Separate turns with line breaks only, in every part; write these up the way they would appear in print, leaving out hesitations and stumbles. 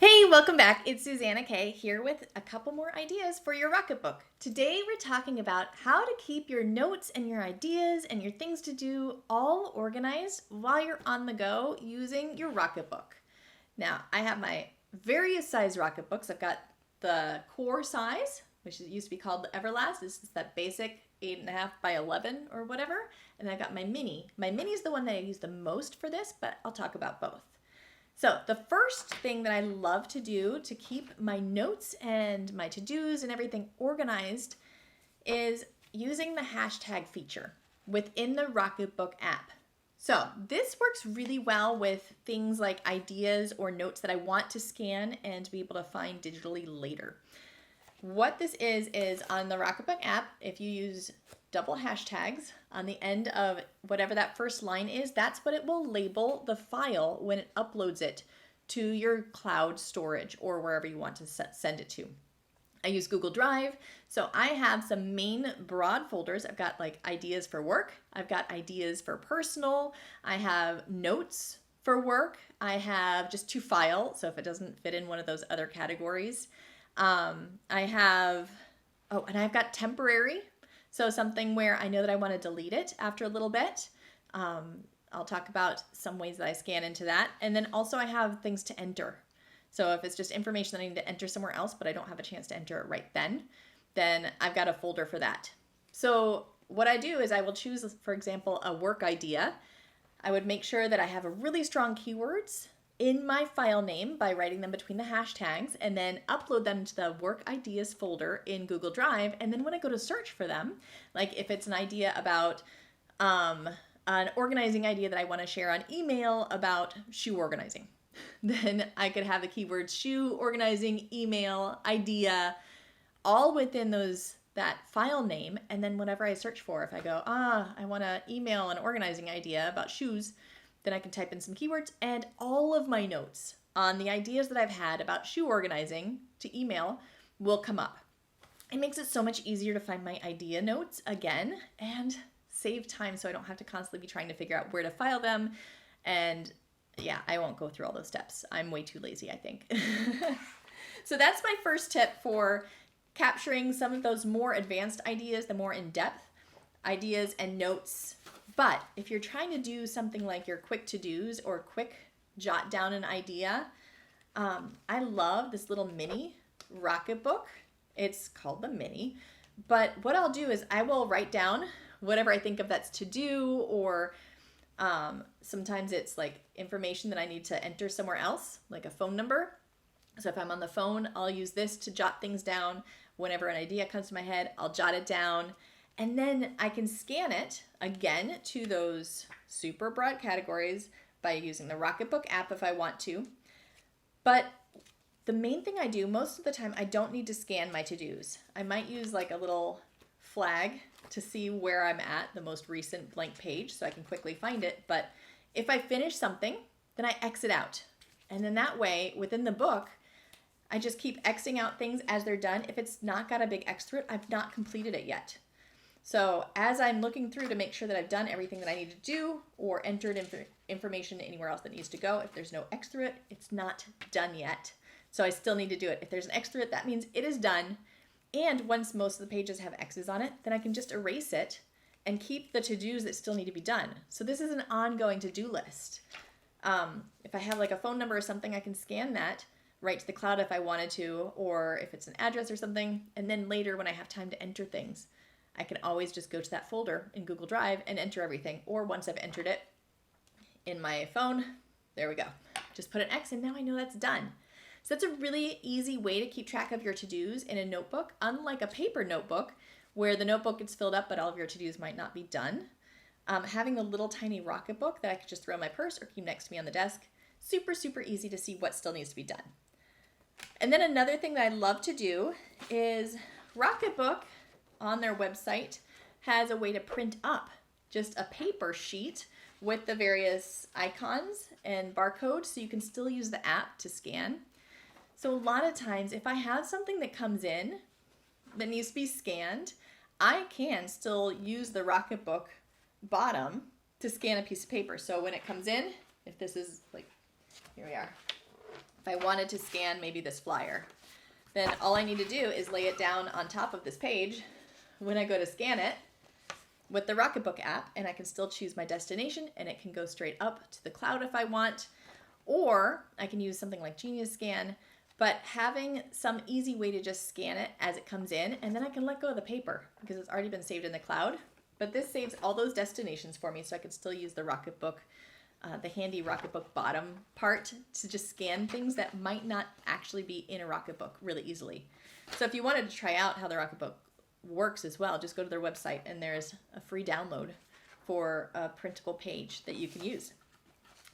Hey, welcome back. It's Suzanna Kaye here with a couple more ideas for your Rocketbook. Today we're talking about how to keep your notes and your ideas and your things to do all organized while you're on the go using your Rocketbook. Now, I have my various size Rocketbooks. I've got the core size, which used to be called the Everlast. This is that basic 8.5 by 11 or whatever. And I got my mini. My mini is the one that I use the most for this, but I'll talk about both. So the first thing that I love to do to keep my notes and my to-dos and everything organized is using the hashtag feature within the Rocketbook app. So this works really well with things like ideas or notes that I want to scan and be able to find digitally later. What this is on the Rocketbook app, if you use double hashtags on the end of whatever that first line is, that's what it will label the file when it uploads it to your cloud storage or wherever you want to send it to. I use Google Drive, so I have some main broad folders. I've got like ideas for work, I've got ideas for personal, I have notes for work, I have just two files, so if it doesn't fit in one of those other categories. I have, and I've got temporary. So something where I know that I want to delete it after a little bit. I'll talk about some ways that I scan into that. And then also I have things to enter. So if it's just information that I need to enter somewhere else, but I don't have a chance to enter it right then I've got a folder for that. So what I do is I will choose, for example, a work idea. I would make sure that I have a really strong keywords in my file name by writing them between the hashtags and then upload them to the work ideas folder in Google Drive. And then when I go to search for them, like if it's an idea about an organizing idea that I want to share on email about shoe organizing, then I could have the keywords shoe organizing, email, idea, all within that file name. And then whatever I search for, if I go, I want to email an organizing idea about shoes, then I can type in some keywords and all of my notes on the ideas that I've had about shoe organizing to email will come up. It makes it so much easier to find my idea notes again and save time so I don't have to constantly be trying to figure out where to file them. And yeah, I won't go through all those steps. I'm way too lazy, I think. So that's my first tip for capturing some of those more advanced ideas, the more in-depth ideas and notes. But if you're trying to do something like your quick to-dos or quick jot down an idea, I love this little mini Rocketbook. It's called the mini. But what I'll do is I will write down whatever I think of that's to do, or sometimes it's like information that I need to enter somewhere else, like a phone number. So if I'm on the phone, I'll use this to jot things down. Whenever an idea comes to my head, I'll jot it down. And then I can scan it again to those super broad categories by using the Rocketbook app if I want to. But the main thing I do most of the time, I don't need to scan my to-dos. I might use like a little flag to see where I'm at, the most recent blank page, so I can quickly find it. But if I finish something, then I exit out. And then that way, within the book, I just keep Xing out things as they're done. If it's not got a big X through it, I've not completed it yet. So as I'm looking through to make sure that I've done everything that I need to do or entered information anywhere else that needs to go, if there's no X through it, it's not done yet. So I still need to do it. If there's an X through it, that means it is done. And once most of the pages have X's on it, then I can just erase it and keep the to-dos that still need to be done. So this is an ongoing to-do list. If I have like a phone number or something, I can scan that right to the cloud if I wanted to, or if it's an address or something. And then later when I have time to enter things, I can always just go to that folder in Google Drive and enter everything. Or once I've entered it in my phone, there we go. Just put an X and now I know that's done. So that's a really easy way to keep track of your to-dos in a notebook, unlike a paper notebook where the notebook gets filled up but all of your to-dos might not be done. Having a little tiny Rocketbook that I could just throw in my purse or keep next to me on the desk, super, super easy to see what still needs to be done. And then another thing that I love to do is Rocketbook on their website has a way to print up just a paper sheet with the various icons and barcodes so you can still use the app to scan. So a lot of times if I have something that comes in that needs to be scanned, I can still use the Rocketbook bottom to scan a piece of paper. So when it comes in, if this is like, here we are. If If I wanted to scan maybe this flyer, then all I need to do is lay it down on top of this page when I go to scan it with the Rocketbook app, and I can still choose my destination, and it can go straight up to the cloud if I want, or I can use something like Genius Scan, but having some easy way to just scan it as it comes in, and then I can let go of the paper because it's already been saved in the cloud. But this saves all those destinations for me, so I can still use the Rocketbook, the handy Rocketbook bottom part to just scan things that might not actually be in a Rocketbook really easily. So if you wanted to try out how the Rocketbook works as well, just go to their website and there's a free download for a printable page that you can use.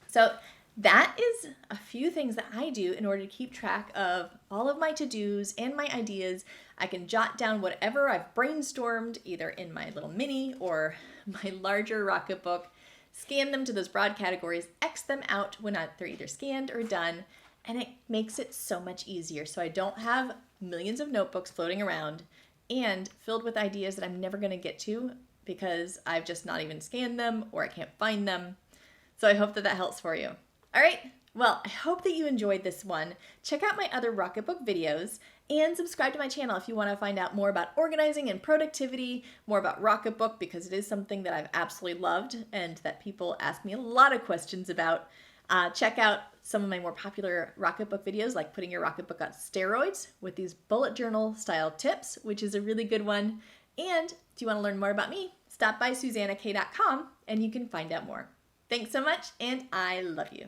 So that is a few things that I do in order to keep track of all of my to-dos and my ideas. I can jot down whatever I've brainstormed either in my little mini or my larger Rocketbook, scan them to those broad categories, X them out when they're either scanned or done, and it makes it so much easier. So I don't have millions of notebooks floating around and filled with ideas that I'm never going to get to because I've just not even scanned them or I can't find them. So I hope that helps for you. All right, well, I hope that you enjoyed this one. Check out my other Rocketbook videos and subscribe to my channel if you want to find out more about organizing and productivity, more about Rocketbook, because it is something that I've absolutely loved and that people ask me a lot of questions about. Check out some of my more popular Rocketbook videos, like putting your Rocketbook on steroids with these bullet journal style tips, which is a really good one. And if you want to learn more about me, stop by SuzannaKaye.com and you can find out more. Thanks so much, and I love you.